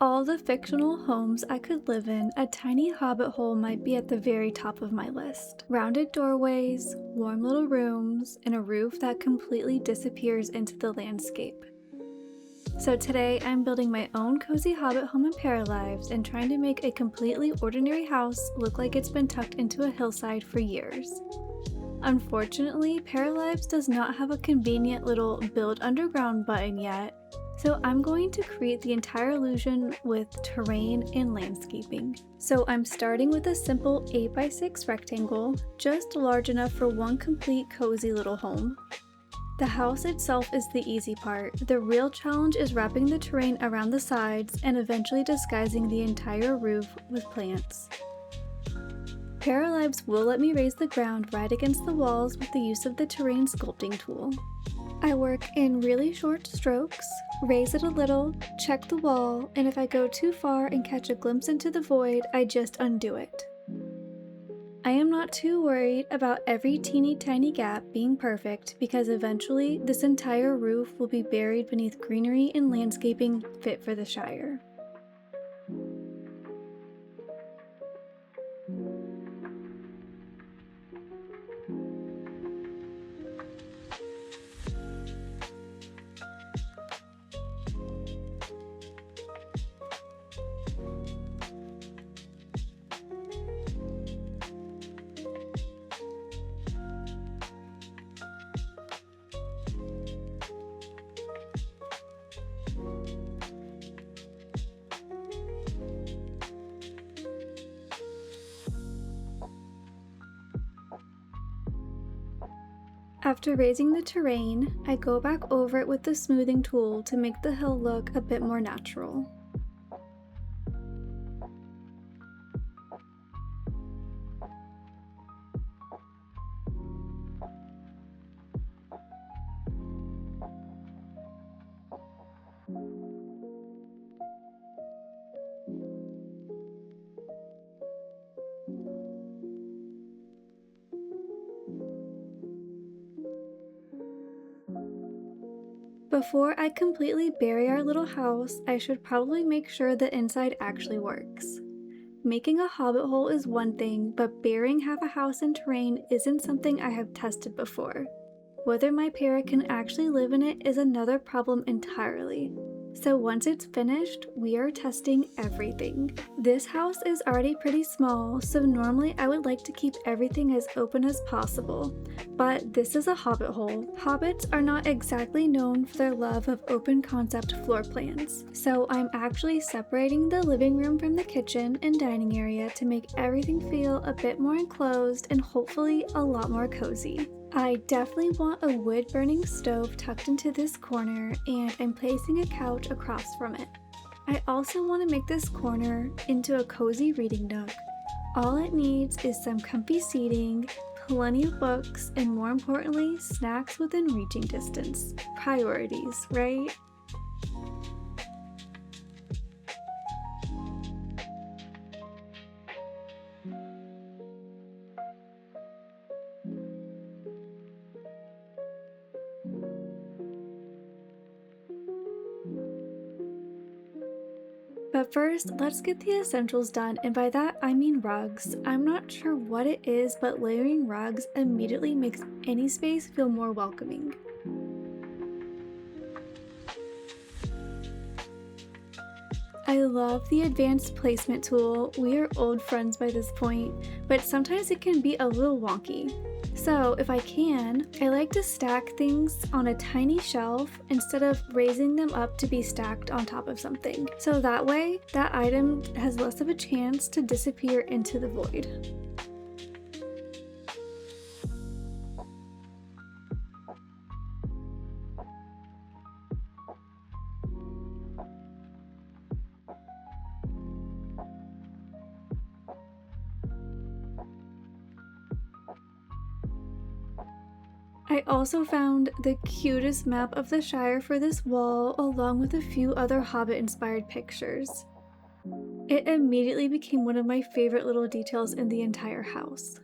all the fictional homes I could live in, a tiny hobbit hole might be at the very top of my list. Rounded doorways, warm little rooms, and a roof that completely disappears into the landscape. So today I'm building my own cozy hobbit home in Paralives and trying to make a completely ordinary house look like it's been tucked into a hillside for years. Unfortunately, Paralives does not have a convenient little build underground button yet, so I'm going to create the entire illusion with terrain and landscaping. So I'm starting with a simple 8x6 rectangle, just large enough for one complete cozy little home. The house itself is the easy part. The real challenge is wrapping the terrain around the sides and eventually disguising the entire roof with plants. Paralives will let me raise the ground right against the walls with the use of the terrain sculpting tool. I work in really short strokes, raise it a little, check the wall, and if I go too far and catch a glimpse into the void, I just undo it. I am not too worried about every teeny tiny gap being perfect because eventually this entire roof will be buried beneath greenery and landscaping fit for the Shire. After raising the terrain, I go back over it with the smoothing tool to make the hill look a bit more natural. Before I completely bury our little house, I should probably make sure the inside actually works. Making a hobbit hole is one thing, but burying half a house in terrain isn't something I have tested before. Whether my parrot can actually live in it is another problem entirely. So once it's finished, we are testing everything. This house is already pretty small, so normally I would like to keep everything as open as possible. But this is a hobbit hole. Hobbits are not exactly known for their love of open concept floor plans. So I'm actually separating the living room from the kitchen and dining area to make everything feel a bit more enclosed and hopefully a lot more cozy. I definitely want a wood-burning stove tucked into this corner, and I'm placing a couch across from it. I also want to make this corner into a cozy reading nook. All it needs is some comfy seating, plenty of books, and more importantly, snacks within reaching distance. Priorities, right? But first, let's get the essentials done, and by that I mean rugs. I'm not sure what it is, but layering rugs immediately makes any space feel more welcoming. I love the advanced placement tool. We are old friends by this point, but sometimes it can be a little wonky. So if I can, I like to stack things on a tiny shelf instead of raising them up to be stacked on top of something. So that way, that item has less of a chance to disappear into the void. I also found the cutest map of the Shire for this wall, along with a few other Hobbit-inspired pictures. It immediately became one of my favorite little details in the entire house.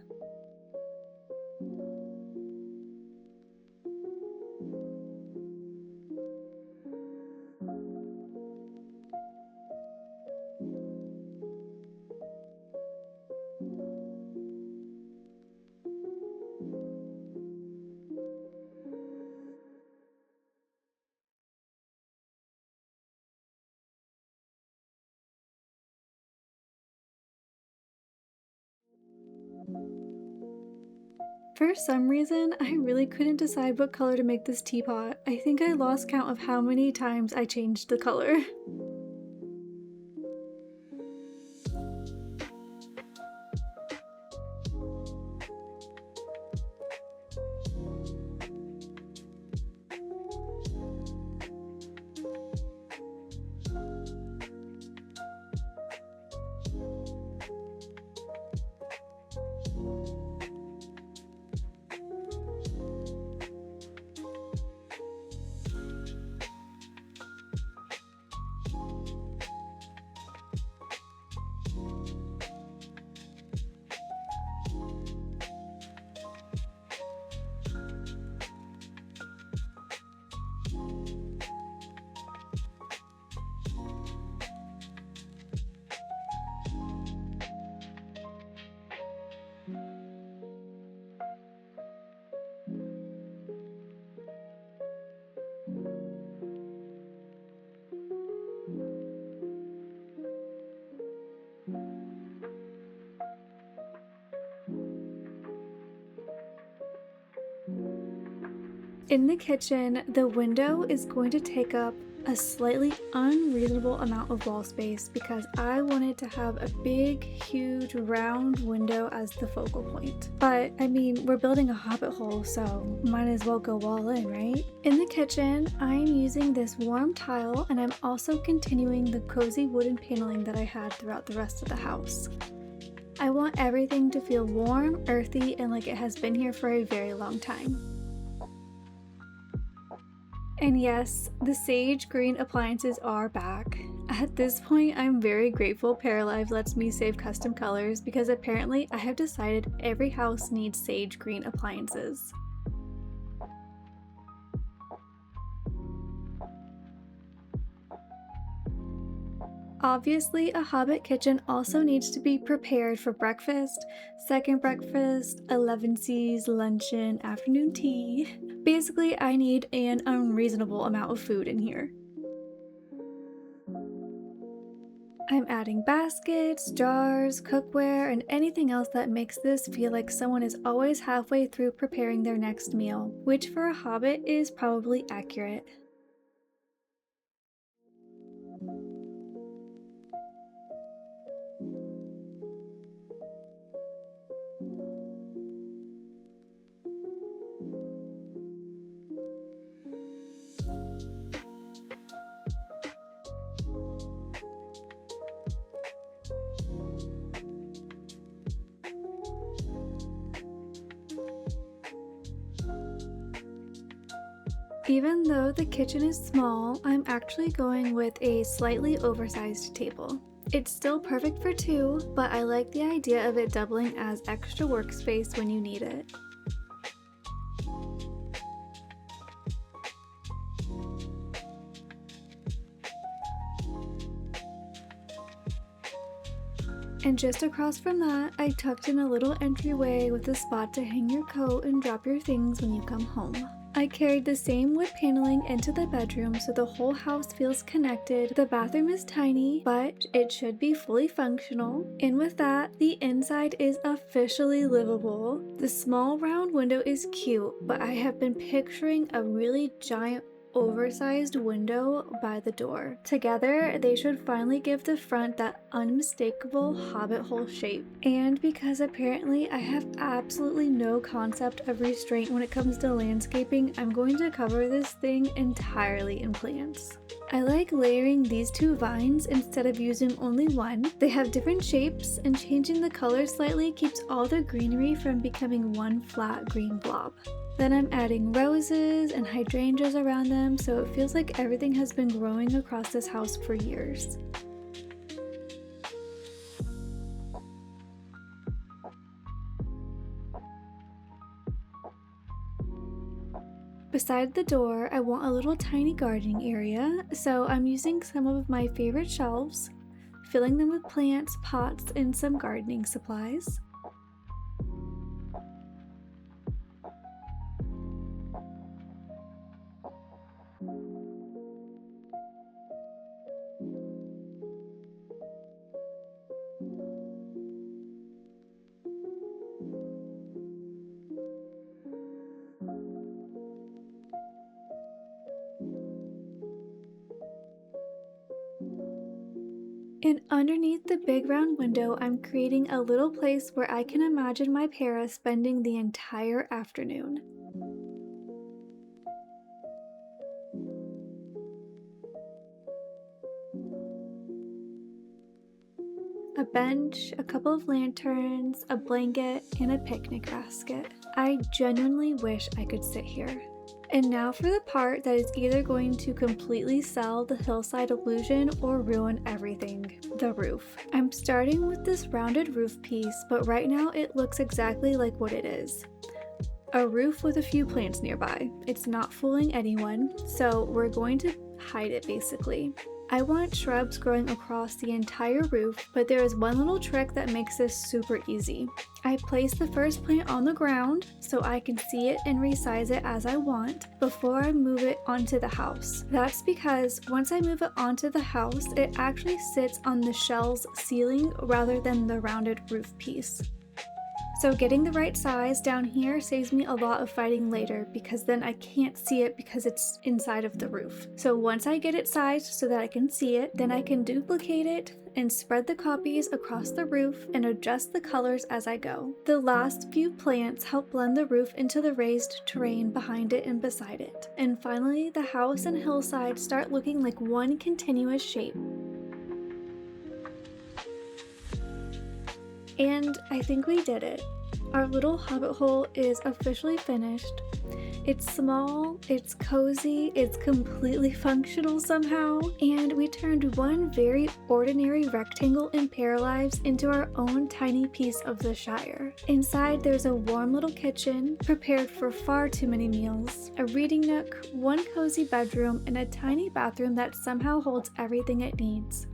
For some reason, I really couldn't decide what color to make this teapot. I think I lost count of how many times I changed the color. In the kitchen, the window is going to take up a slightly unreasonable amount of wall space because I wanted to have a big, huge, round window as the focal point. But, I mean, we're building a hobbit hole, so might as well go all in, right? In the kitchen, I'm using this warm tile, and I'm also continuing the cozy wooden paneling that I had throughout the rest of the house. I want everything to feel warm, earthy, and like it has been here for a very long time. And yes, the sage green appliances are back. At this point, I'm very grateful Paralives lets me save custom colors because apparently I have decided every house needs sage green appliances. Obviously, a Hobbit kitchen also needs to be prepared for breakfast, second breakfast, 11Cs, luncheon, afternoon tea. Basically, I need an unreasonable amount of food in here. I'm adding baskets, jars, cookware, and anything else that makes this feel like someone is always halfway through preparing their next meal, which for a Hobbit is probably accurate. Even though the kitchen is small, I'm actually going with a slightly oversized table. It's still perfect for two, but I like the idea of it doubling as extra workspace when you need it. And just across from that, I tucked in a little entryway with a spot to hang your coat and drop your things when you come home. I carried the same wood paneling into the bedroom so the whole house feels connected. The bathroom is tiny, but it should be fully functional. And with that, the inside is officially livable. The small round window is cute, but I have been picturing a really giant oversized window by the door. Together, they should finally give the front that unmistakable hobbit hole shape. And because apparently I have absolutely no concept of restraint when it comes to landscaping, I'm going to cover this thing entirely in plants. I like layering these two vines instead of using only one. They have different shapes, and changing the color slightly keeps all the greenery from becoming one flat green blob. Then I'm adding roses and hydrangeas around them so it feels like everything has been growing across this house for years. Beside the door, I want a little tiny gardening area, so I'm using some of my favorite shelves, filling them with plants, pots, and some gardening supplies. And underneath the big round window, I'm creating a little place where I can imagine my para spending the entire afternoon. A bench, a couple of lanterns, a blanket, and a picnic basket. I genuinely wish I could sit here. And now for the part that is either going to completely sell the hillside illusion or ruin everything, the roof. I'm starting with this rounded roof piece, but right now it looks exactly like what it is. A roof with a few plants nearby. It's not fooling anyone, so we're going to hide it basically. I want shrubs growing across the entire roof, but there is one little trick that makes this super easy. I place the first plant on the ground so I can see it and resize it as I want before I move it onto the house. That's because once I move it onto the house, it actually sits on the shell's ceiling rather than the rounded roof piece. So getting the right size down here saves me a lot of fighting later because then I can't see it because it's inside of the roof. So once I get it sized so that I can see it, then I can duplicate it and spread the copies across the roof and adjust the colors as I go. The last few plants help blend the roof into the raised terrain behind it and beside it. And finally, the house and hillside start looking like one continuous shape. And I think we did it. Our little hobbit hole is officially finished. It's small, it's cozy, it's completely functional somehow, and we turned one very ordinary rectangle in Paralives into our own tiny piece of the Shire. Inside there's a warm little kitchen, prepared for far too many meals, a reading nook, one cozy bedroom, and a tiny bathroom that somehow holds everything it needs.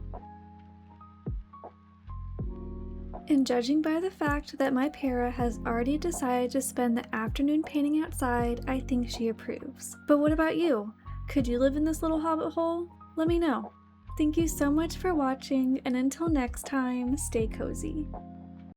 And judging by the fact that my para has already decided to spend the afternoon painting outside, I think she approves. But what about you? Could you live in this little hobbit hole? Let me know. Thank you so much for watching, and until next time, stay cozy.